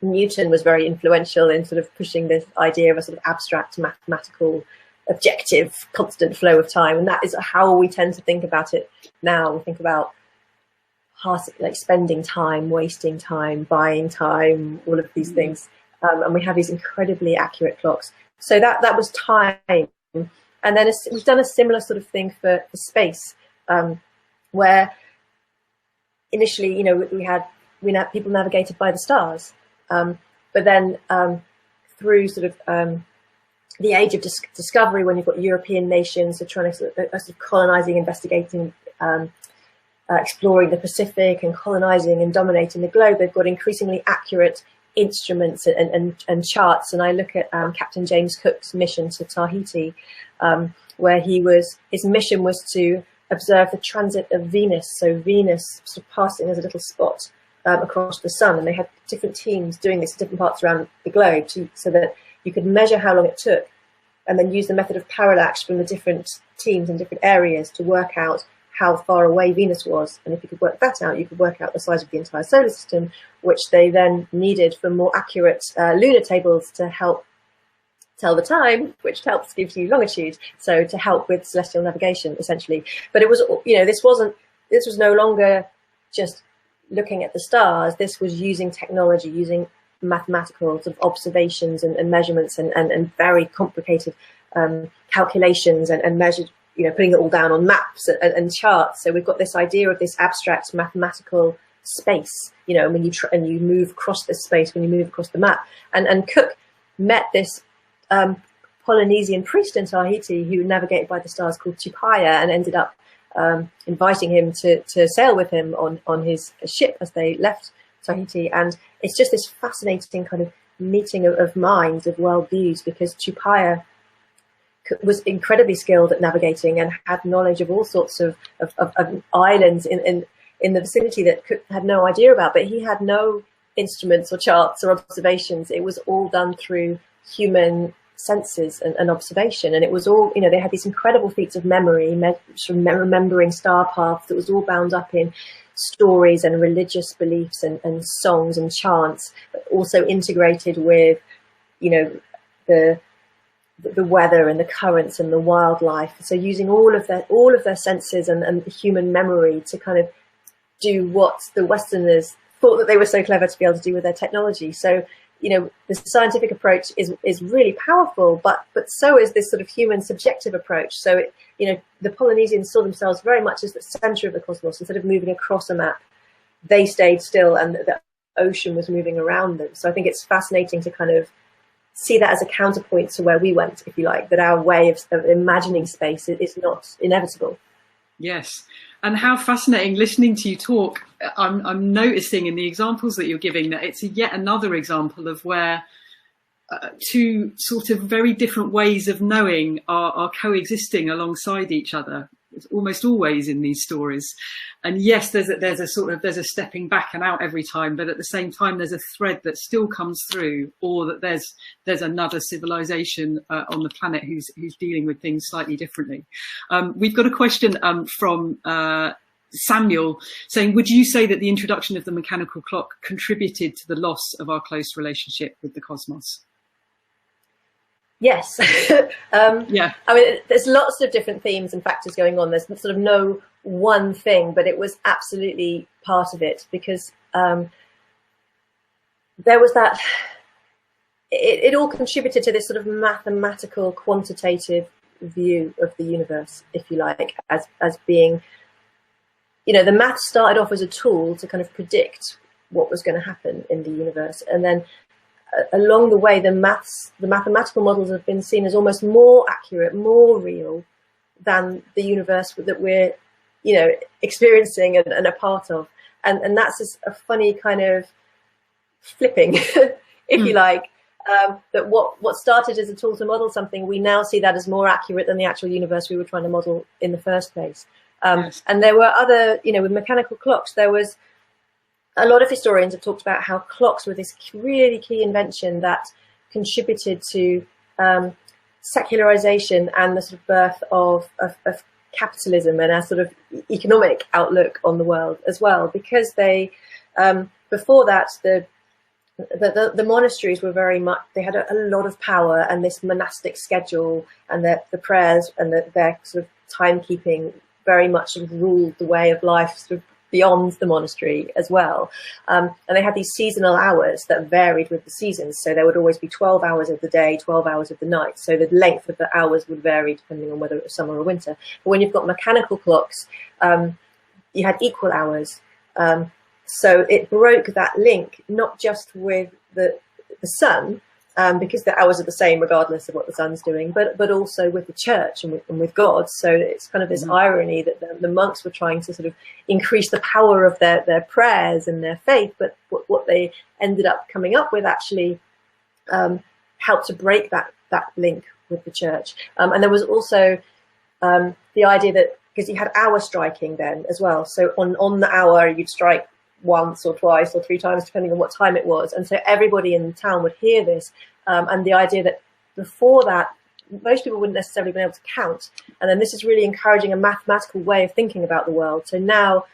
S2: Newton was very influential in sort of pushing this idea of a sort of abstract mathematical objective constant flow of time, and that is how we tend to think about it now. We think about like spending time, wasting time, buying time, all of these things, and we have these incredibly accurate clocks. So that was time. And then we've done a similar sort of thing for space, where initially, people navigated by the stars, but then through sort of the age of discovery, when you've got European nations who are trying to sort of colonizing, investigating, exploring the Pacific and colonizing and dominating the globe, they've got increasingly accurate instruments and charts. And I look at Captain James Cook's mission to Tahiti, where his mission was to observe the transit of Venus. So Venus sort of passing as a little spot across the sun, and they had different teams doing this in different parts around the globe so that you could measure how long it took and then use the method of parallax from the different teams in different areas to work out how far away Venus was. And if you could work that out, you could work out the size of the entire solar system, which they then needed for more accurate lunar tables to help tell the time, which helps gives you longitude, so to help with celestial navigation, essentially. But it was, this was no longer just looking at the stars. This was using technology, using mathematical sort of observations and measurements and very complicated calculations and measured, putting it all down on maps and charts. So we've got this idea of this abstract mathematical space, when you move across this space, when you move across the map. And Cook met this Polynesian priest in Tahiti who navigated by the stars called Tupaia, and ended up inviting him to sail with him on his ship as they left Tahiti. And it's just this fascinating kind of meeting of minds, of worldviews, because Tupaia was incredibly skilled at navigating and had knowledge of all sorts of islands in the vicinity that Cook had no idea about, but he had no instruments or charts or observations. It was all done through human senses and observation, and it was all, they had these incredible feats of memory, remembering star paths that was all bound up in stories and religious beliefs and songs and chants, but also integrated with, the weather and the currents and the wildlife. So using all of their senses and human memory to kind of do what the Westerners thought that they were so clever to be able to do with their technology. So, the scientific approach is really powerful, but so is this sort of human subjective approach. So, the Polynesians saw themselves very much as the center of the cosmos. Instead of moving across a map, they stayed still and the ocean was moving around them. So I think it's fascinating to kind of see that as a counterpoint to where we went, if you like, that our way of imagining space is not inevitable.
S1: Yes. And how fascinating listening to you talk. I'm noticing in the examples that you're giving that it's yet another example of where two sort of very different ways of knowing are coexisting alongside each other. It's almost always in these stories. And yes, there's a stepping back and out every time, but at the same time, there's a thread that still comes through, or that there's another civilization on the planet who's dealing with things slightly differently. We've got a question from Samuel saying, would you say that the introduction of the mechanical clock contributed to the loss of our close relationship with the cosmos?
S2: Yes.
S1: Yeah.
S2: I mean, there's lots of different themes and factors going on. There's sort of no one thing, but it was absolutely part of it, because there was that, it all contributed to this sort of mathematical, quantitative view of the universe, if you like, as being, the math started off as a tool to kind of predict what was going to happen in the universe. And then along the way, the mathematical models have been seen as almost more accurate, more real than the universe that we're, experiencing and a part of. And that's just a funny kind of flipping, if you like, that what started as a tool to model something, we now see that as more accurate than the actual universe we were trying to model in the first place.
S1: Yes. And
S2: there were other, with mechanical clocks, there was a lot of historians have talked about how clocks were this really key invention that contributed to secularization and the sort of birth of capitalism and our sort of economic outlook on the world as well, because they before that the monasteries were very much, they had a lot of power, and this monastic schedule and the prayers and their sort of timekeeping very much sort of ruled the way of life sort of beyond the monastery as well. And they had these seasonal hours that varied with the seasons. So there would always be 12 hours of the day, 12 hours of the night. So the length of the hours would vary depending on whether it was summer or winter. But when you've got mechanical clocks, you had equal hours. So it broke that link, not just with the sun, because the hours are the same regardless of what the sun's doing, but also with the church and with God. So it's kind of this irony that the monks were trying to sort of increase the power of their prayers and their faith, but what they ended up coming up with actually helped to break that link with the church. And there was also the idea that, because you had hour striking then as well, so on the hour you'd strike once or twice or three times depending on what time it was, and so everybody in the town would hear this. And the idea that before that most people wouldn't necessarily be able to count. And then this is really encouraging a mathematical way of thinking about the world. So now,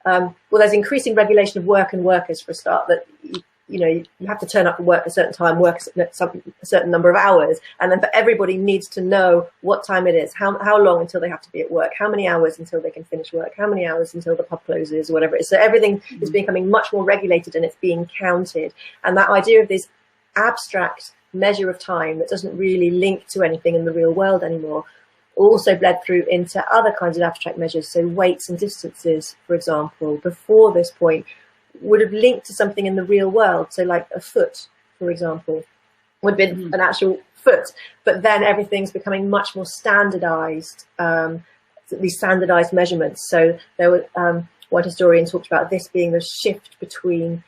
S2: well, there's increasing regulation of work and workers for a start, that you have to turn up for work at a certain time, work a certain number of hours, and then everybody needs to know what time it is, how long until they have to be at work, how many hours until they can finish work, how many hours until the pub closes, or whatever it is. So everything is becoming much more regulated, and it's being counted. And that idea of this abstract measure of time that doesn't really link to anything in the real world anymore also bled through into other kinds of abstract measures. So weights and distances, for example, before this point would have linked to something in the real world. So like a foot, for example, would have been an actual foot, but then everything's becoming much more standardized, these standardized measurements. So there were, one historian talked about this being the shift between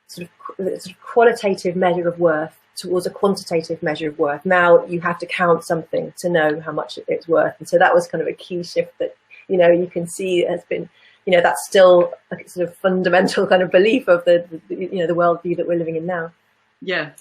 S2: sort of qualitative measure of worth towards a quantitative measure of worth. Now you have to count something to know how much it's worth. And so that was kind of a key shift that, you can see has been, that's still a sort of fundamental kind of belief of the worldview that we're living in now.
S1: Yeah.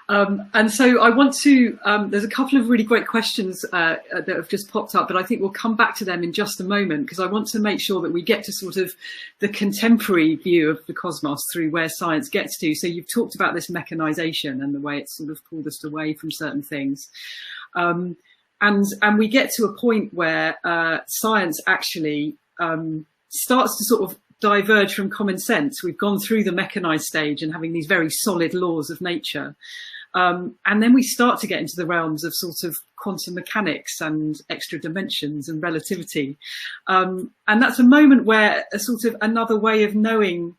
S1: And so I want to, there's a couple of really great questions that have just popped up, but I think we'll come back to them in just a moment, because I want to make sure that we get to sort of the contemporary view of the cosmos through where science gets to. So you've talked about this mechanization and the way it's sort of pulled us away from certain things. And we get to a point where science actually starts to sort of diverge from common sense. We've gone through the mechanized stage and having these very solid laws of nature. And then we start to get into the realms of sort of quantum mechanics and extra dimensions and relativity. And that's a moment where a sort of another way of knowing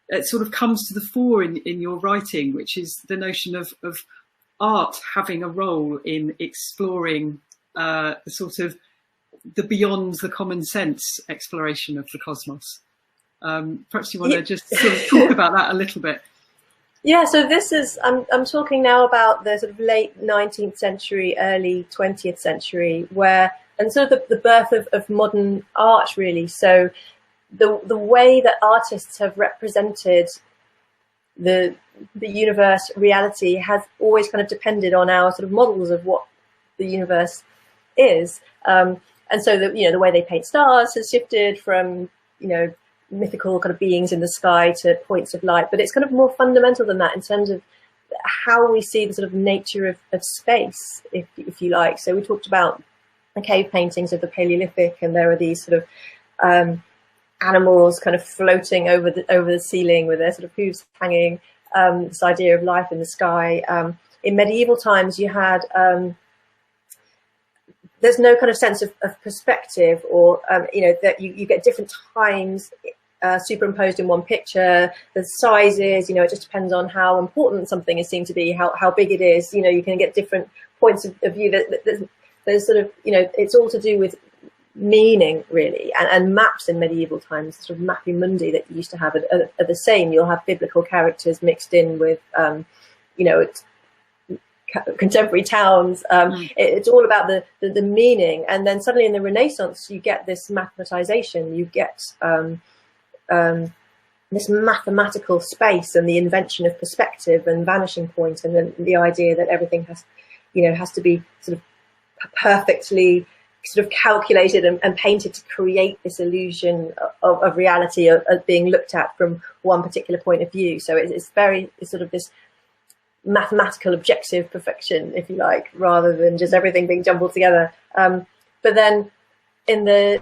S1: it sort of comes to the fore in your writing, which is the notion of art having a role in exploring the sort of the beyond the common sense exploration of the cosmos. Perhaps you want to just sort of talk about that a little bit.
S2: Yeah, so this is, I'm talking now about the sort of late 19th century, early 20th century, and sort of the birth of modern art, really. So the way that artists have represented the universe, reality, has always kind of depended on our sort of models of what the universe is. And so the way they paint stars has shifted from, mythical kind of beings in the sky to points of light, but it's kind of more fundamental than that in terms of how we see the sort of nature of space, if you like. So we talked about the cave paintings of the Paleolithic, and there are these sort of animals kind of floating over the ceiling with their sort of hooves hanging, this idea of life in the sky. In medieval times, you had there's no kind of sense of perspective, or that you get different times superimposed in one picture. The sizes, it just depends on how important something is seen to be, how big it is. You can get different points of view. There's sort of, it's all to do with meaning, really. And maps in medieval times, sort of mapping mundi that you used to have, are the same. You'll have biblical characters mixed in with, contemporary towns. It's all about the meaning. And then suddenly in the Renaissance, you get this mathematization, you get this mathematical space and the invention of perspective and vanishing point, and then the idea that everything has to be sort of perfectly sort of calculated and painted to create this illusion of reality, of being looked at from one particular point of view. So it's sort of this mathematical objective perfection, if you like, rather than just everything being jumbled together. But then in the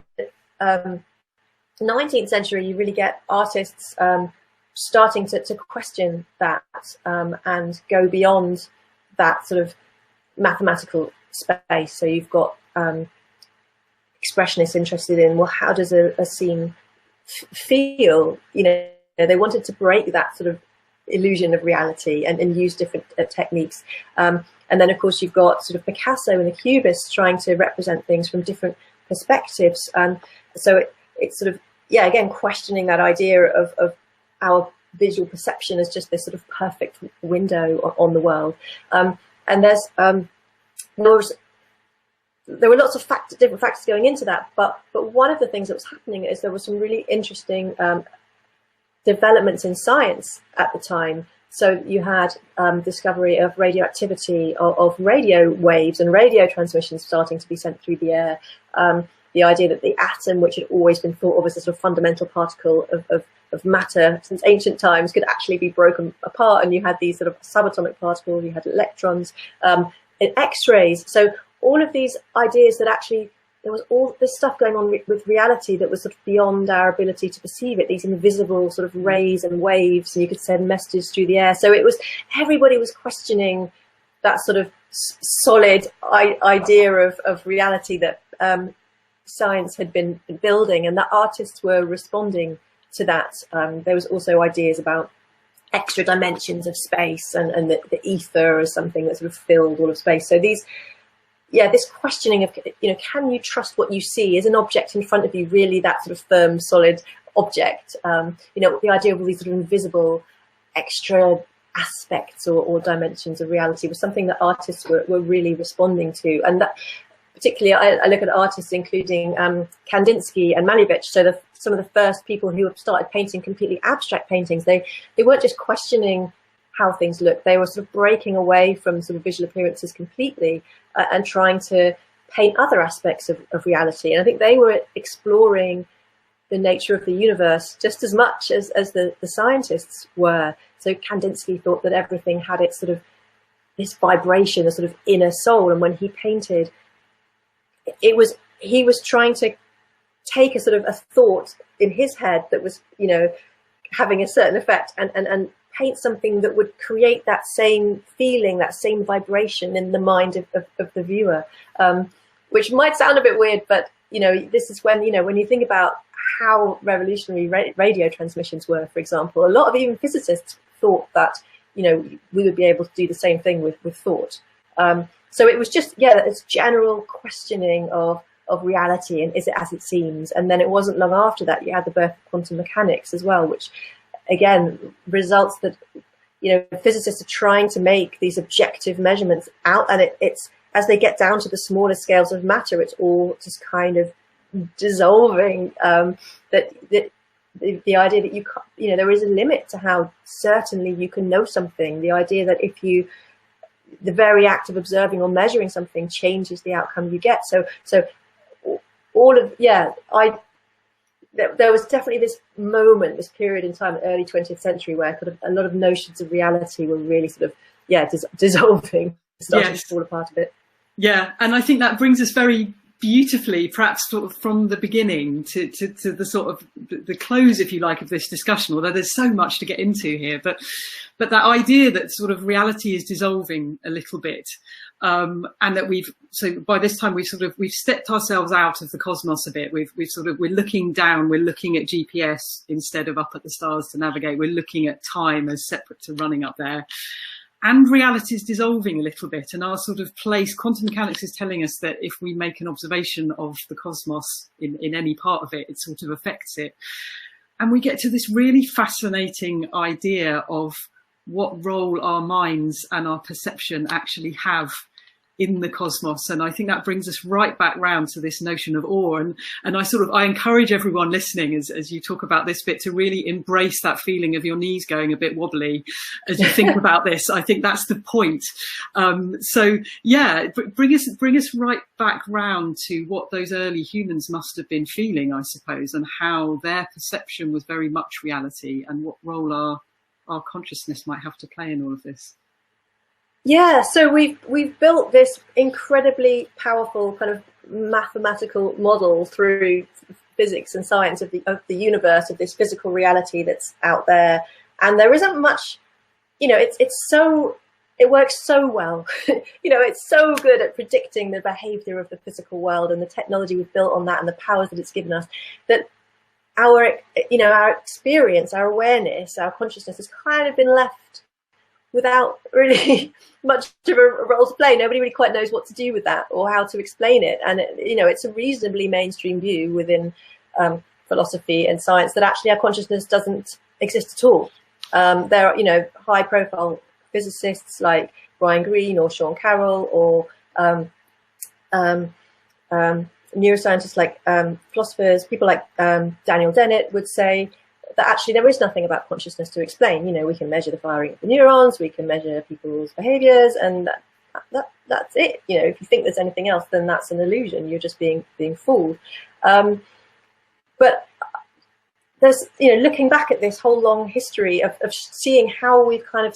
S2: 19th century, you really get artists starting to question that and go beyond that sort of mathematical space. So you've got expressionists interested in, well, how does a scene feel? They wanted to break that sort of illusion of reality and use different techniques. And then, of course, you've got sort of Picasso and the Cubists trying to represent things from different perspectives. So it's sort of, again, questioning that idea of our visual perception as just this sort of perfect window on the world. And there were lots of different factors going into that, but one of the things that was happening is there were some really interesting developments in science at the time So you had discovery of radioactivity, of radio waves and radio transmissions starting to be sent through the air. The idea that the atom, which had always been thought of as a sort of fundamental particle of matter since ancient times, could actually be broken apart, and you had these sort of subatomic particles, you had electrons, and X-rays. So all of these ideas that actually there was all this stuff going on with reality that was sort of beyond our ability to perceive it, these invisible sort of rays and waves, and you could send messages through the air. So it was, everybody was questioning that sort of solid idea of reality that science had been building, and that artists were responding to that. There was also ideas about extra dimensions of space and the ether as something that sort of filled all of space. So these, this questioning of, can you trust what you see? Is an object in front of you really that sort of firm, solid object? The idea of all these sort of invisible extra aspects or dimensions of reality was something that artists were really responding to. And that, particularly, I look at artists including Kandinsky and Malevich, so some of the first people who started painting completely abstract paintings. They weren't just questioning how things look, they were sort of breaking away from sort of visual appearances completely and trying to paint other aspects of reality. And I think they were exploring the nature of the universe just as much as the scientists were. So Kandinsky thought that everything had its sort of this vibration, a sort of inner soul, and when he painted, he was trying to take a sort of a thought in his head that was, having a certain effect and paint something that would create that same feeling, that same vibration in the mind of the viewer, which might sound a bit weird, but, this is when, when you think about how revolutionary radio transmissions were, for example, a lot of even physicists thought that, we would be able to do the same thing with thought. So it was just, this general questioning of reality and is it as it seems? And then it wasn't long after that you had the birth of quantum mechanics as well, which again results that, physicists are trying to make these objective measurements out, and it's as they get down to the smaller scales of matter, it's all just kind of dissolving. That the idea that there is a limit to how certainly you can know something. The idea that if the very act of observing or measuring something changes the outcome you get. So all of, there was definitely this moment, this period in time, the early 20th century, where kind of a lot of notions of reality were really sort of, dissolving, starting to fall apart a bit. Yeah,
S1: and I think that brings us very beautifully, perhaps sort of from the beginning to the sort of the close, if you like, of this discussion, although there's so much to get into here, but that idea that sort of reality is dissolving a little bit, and that so by this time we've stepped ourselves out of the cosmos a bit. We're looking down, we're looking at GPS instead of up at the stars to navigate. We're looking at time as separate to running up there. And reality is dissolving a little bit, and our sort of place, quantum mechanics is telling us that if we make an observation of the cosmos in any part of it, it sort of affects it. And we get to this really fascinating idea of what role our minds and our perception actually have in the cosmos. And I think that brings us right back round to this notion of awe. And I encourage everyone listening as you talk about this bit to really embrace that feeling of your knees going a bit wobbly as you think about this. I think that's the point. Bring us right back round to what those early humans must have been feeling, I suppose, and how their perception was very much reality, and what role our consciousness might have to play in all of this.
S2: Yeah, so we've built this incredibly powerful kind of mathematical model through physics and science of the universe, of this physical reality that's out there, and there isn't much, it works so well. It's so good at predicting the behavior of the physical world and the technology we've built on that and the powers that it's given us, that our experience, our awareness, our consciousness has kind of been left without really much of a role to play. Nobody really quite knows what to do with that or how to explain it. And, it's a reasonably mainstream view within philosophy and science that actually our consciousness doesn't exist at all. There are, high profile physicists like Brian Greene or Sean Carroll, or neuroscientists like philosophers, people like Daniel Dennett would say that actually there is nothing about consciousness to explain. You know, we can measure the firing of the neurons, we can measure people's behaviors, and that's it. You know, if you think there's anything else, then that's an illusion. You're just being fooled. But there's, you know, looking back at this whole long history of seeing how we've kind of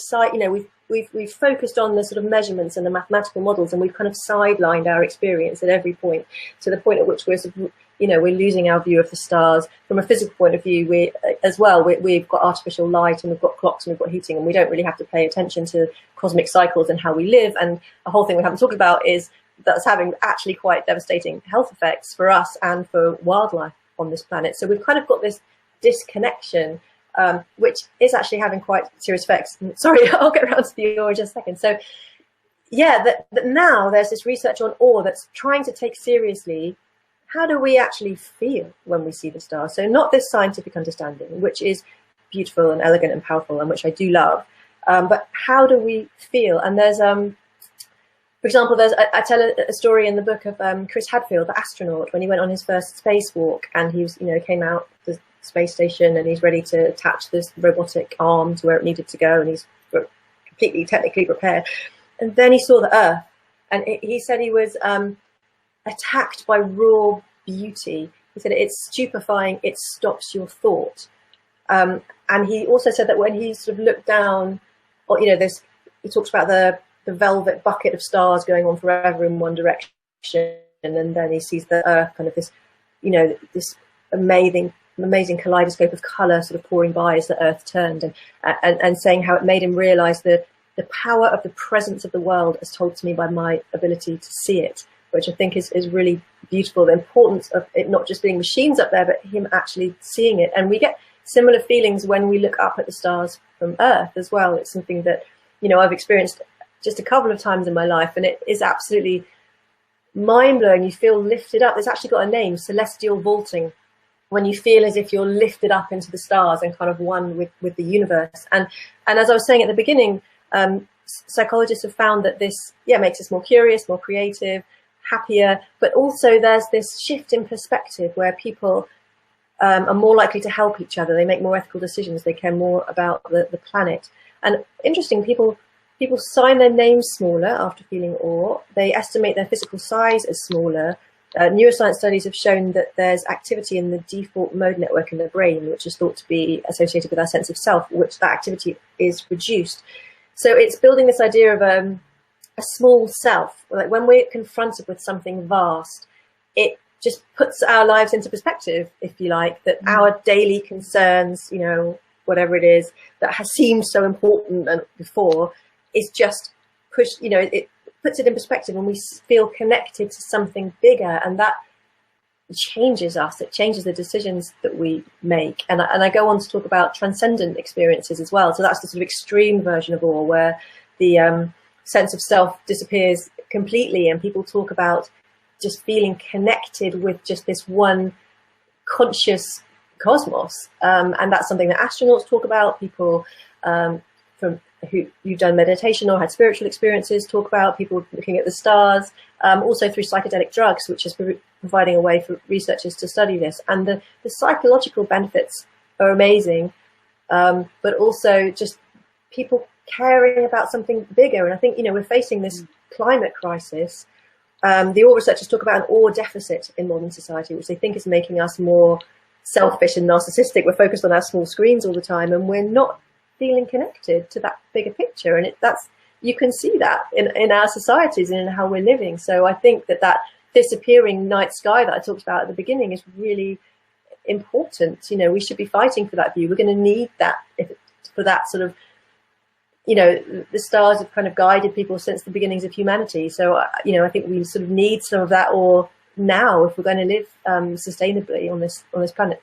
S2: we've focused on the sort of measurements and the mathematical models, and we've kind of sidelined our experience at every point, to the point at which we're sort of, you know, we're losing our view of the stars. From a physical point of view, we've got artificial light, and we've got clocks, and we've got heating, and we don't really have to pay attention to cosmic cycles and how we live. And the whole thing we haven't talked about is that's having actually quite devastating health effects for us and for wildlife on this planet. So we've kind of got this disconnection, which is actually having quite serious effects. Sorry, I'll get around to the awe in just a second. So yeah, that now there's this research on awe that's trying to take seriously, how do we actually feel when we see the stars? So not this scientific understanding, which is beautiful and elegant and powerful, and which I do love, but how do we feel? And there's, for example, I tell a story in the book of Chris Hadfield, the astronaut, when he went on his first spacewalk, and he was, you know, came out the space station, and he's ready to attach this robotic arm to where it needed to go, and he's completely technically prepared. And then he saw the Earth, and he said he was attacked by raw beauty. He said it's stupefying, it stops your thought. And he also said that when he sort of looked down, or, you know, he talks about the velvet bucket of stars going on forever in one direction, and then he sees the Earth, kind of this, you know, this amazing kaleidoscope of colour sort of pouring by as the Earth turned, and saying how it made him realise the power of the presence of the world as told to me by my ability to see it, which I think is really beautiful. The importance of it not just being machines up there, but him actually seeing it. And we get similar feelings when we look up at the stars from Earth as well. It's something that, you know, I've experienced just a couple of times in my life, and it is absolutely mind-blowing. You feel lifted up. It's actually got a name, celestial vaulting, when you feel as if you're lifted up into the stars and kind of one with the universe. And as I was saying at the beginning, psychologists have found that this, makes us more curious, more creative, happier, but also there's this shift in perspective where people are more likely to help each other. They make more ethical decisions. They care more about the planet. And interesting, people sign their names smaller after feeling awe. They estimate their physical size as smaller. Neuroscience studies have shown that there's activity in the default mode network in the brain, which is thought to be associated with our sense of self, which that activity is reduced. So it's building this idea of a small self. Like when we're confronted with something vast, it just puts our lives into perspective, if you like, that our daily concerns, you know, whatever it is that has seemed so important before, is just pushed, you know, it puts it in perspective, and we feel connected to something bigger, and that changes us. It changes the decisions that we make. And I go on to talk about transcendent experiences as well. So that's the sort of extreme version of awe, where the sense of self disappears completely, and people talk about just feeling connected with just this one conscious cosmos. And that's something that astronauts talk about. People from who've done meditation or had spiritual experiences talk about, people looking at the stars, also through psychedelic drugs, which is providing a way for researchers to study this. And the psychological benefits are amazing, but also just people caring about something bigger. And I think, you know, we're facing this climate crisis. The awe researchers talk about an awe deficit in modern society, which they think is making us more selfish and narcissistic. We're focused on our small screens all the time, and we're not feeling connected to that bigger picture. And you can see that in our societies and in how we're living. So I think that disappearing night sky that I talked about at the beginning is really important. You know, we should be fighting for that view. We're going to need that for that sort of, you know, the stars have kind of guided people since the beginnings of humanity. So, you know, I think we sort of need some of that awe now if we're going to live sustainably on this planet.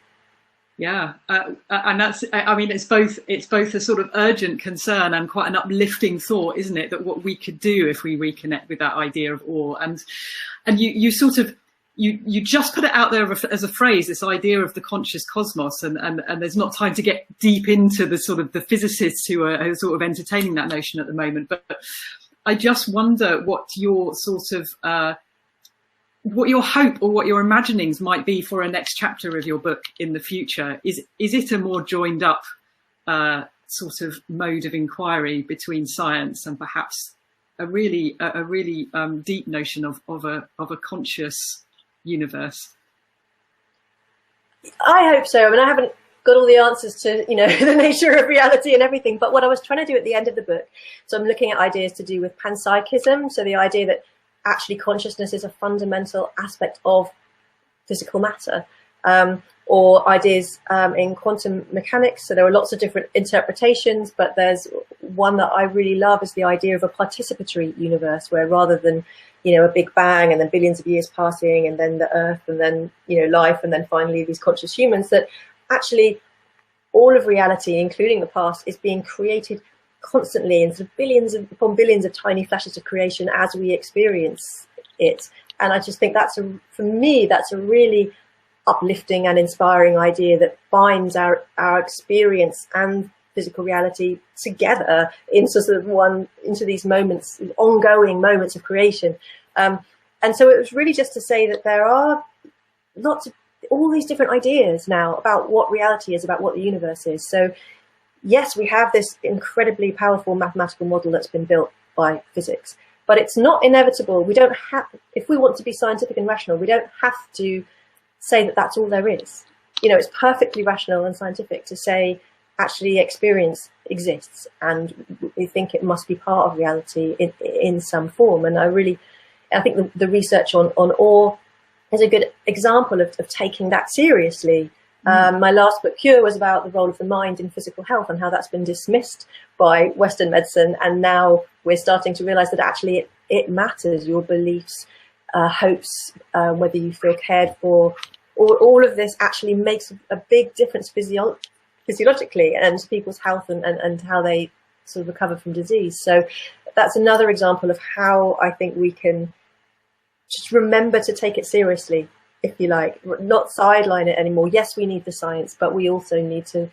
S1: Yeah, and that's, I mean, it's both a sort of urgent concern and quite an uplifting thought, isn't it, that what we could do if we reconnect with that idea of awe. And you sort of, you just put it out there as a phrase, this idea of the conscious cosmos, and there's not time to get deep into the sort of the physicists who are sort of entertaining that notion at the moment. But I just wonder what your sort of what your hope or what your imaginings might be for a next chapter of your book in the future. Is it a more joined up sort of mode of inquiry between science and perhaps a really deep notion of a conscious universe?
S2: I hope so. I mean, I haven't got all the answers to, you know, the nature of reality and everything, but what I was trying to do at the end of the book, so I'm looking at ideas to do with panpsychism, so the idea that actually consciousness is a fundamental aspect of physical matter, or ideas in quantum mechanics. So there are lots of different interpretations, but there's one that I really love, is the idea of a participatory universe, where rather than, you know, a big bang and then billions of years passing and then the earth and then, you know, life and then finally these conscious humans, that actually all of reality, including the past, is being created constantly in sort of billions upon billions of tiny flashes of creation as we experience it. And I just think for me, that's a really uplifting and inspiring idea that binds our experience and physical reality together into sort of into these moments, ongoing moments of creation. And so it was really just to say that there are lots of all these different ideas now about what reality is, about what the universe is. So yes, we have this incredibly powerful mathematical model that's been built by physics, but it's not inevitable. We don't have, if we want to be scientific and rational, we don't have to say that that's all there is. You know, it's perfectly rational and scientific to say, actually, experience exists, and we think it must be part of reality in some form. And I think the research on awe is a good example of taking that seriously. My last book, Cure, was about the role of the mind in physical health and how that's been dismissed by Western medicine. And now we're starting to realize that actually it matters, your beliefs, hopes, whether you feel cared for. All of this actually makes a big difference physiologically and to people's health and how they sort of recover from disease. So that's another example of how I think we can just remember to take it seriously, if you like, not sideline it anymore. Yes, we need the science, but we also need to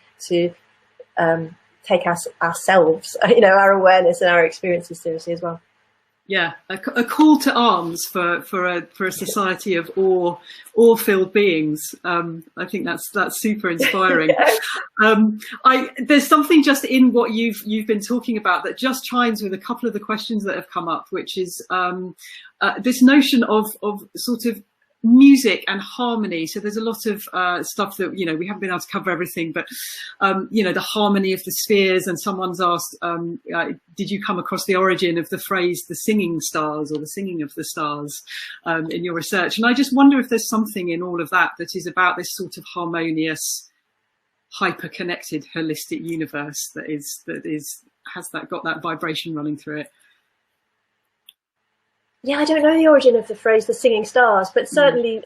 S2: take ourselves, you know, our awareness and our experiences seriously as well.
S1: Yeah, a call to arms for a society of awe-filled beings. I think that's super inspiring. There's something just in what you've been talking about that just chimes with a couple of the questions that have come up, which is this notion of sort of music and harmony. So there's a lot of stuff that, you know, we haven't been able to cover everything, but you know, the harmony of the spheres. And someone's asked, did you come across the origin of the phrase the singing stars or the singing of the stars in your research? And I just wonder if there's something in all of that that is about this sort of harmonious, hyper-connected, holistic universe that has got that vibration running through it.
S2: Yeah, I don't know the origin of the phrase the singing stars, but certainly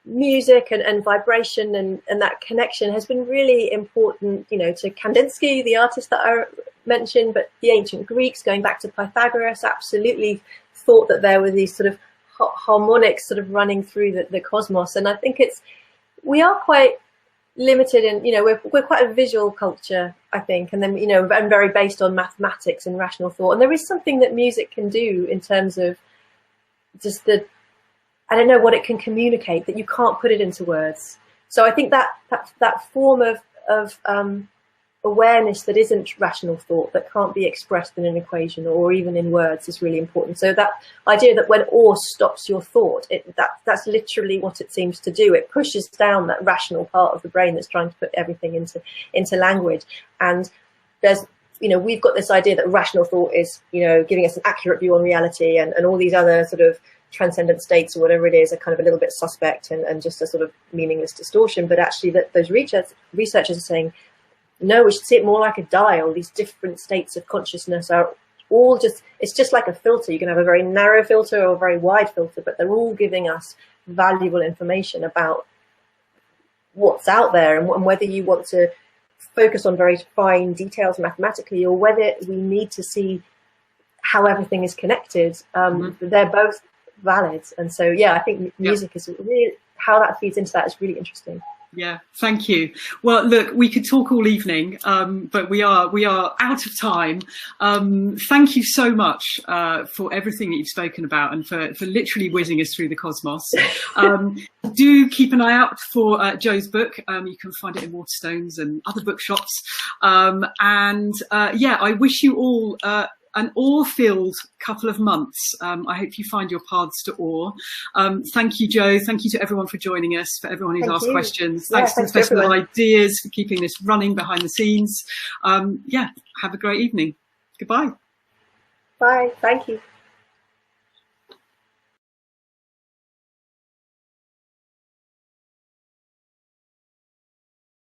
S2: music and vibration and that connection has been really important, you know, to Kandinsky, the artist that I mentioned, but the ancient Greeks, going back to Pythagoras, absolutely thought that there were these sort of harmonics sort of running through the cosmos. And I think we are quite limited in, you know, we're quite a visual culture, I think, and then, you know, and very based on mathematics and rational thought. And there is something that music can do in terms of just I don't know what it can communicate, that you can't put it into words. So I think that form of awareness that isn't rational thought, that can't be expressed in an equation or even in words, is really important. So that idea that when awe stops your thought, that's literally what it seems to do. It pushes down that rational part of the brain that's trying to put everything into language. And there's, you know, we've got this idea that rational thought is, you know, giving us an accurate view on reality, and all these other sort of transcendent states or whatever it is are kind of a little bit suspect and just a sort of meaningless distortion. But actually those researchers are saying, no, we should see it more like a dial. These different states of consciousness are all it's just like a filter. You can have a very narrow filter or a very wide filter, but they're all giving us valuable information about what's out there, and whether you want to focus on very fine details mathematically, or whether we need to see how everything is connected. They're both valid. And so, yeah, I think music is really, how that feeds into that is really interesting.
S1: Yeah, thank you. Well, look, we could talk all evening, but we are out of time. Thank you so much for everything that you've spoken about and for literally whizzing us through the cosmos. Do keep an eye out for Joe's book. You can find it in Waterstones and other bookshops. Yeah, I wish you all an awe-filled couple of months. I hope you find your paths to awe. Thank you, Joe. Thank you to everyone for joining us, for everyone who's asked questions. Thanks to the Festival of Ideas for keeping this running behind the scenes. Yeah, have a great evening. Goodbye.
S2: Bye. Thank you.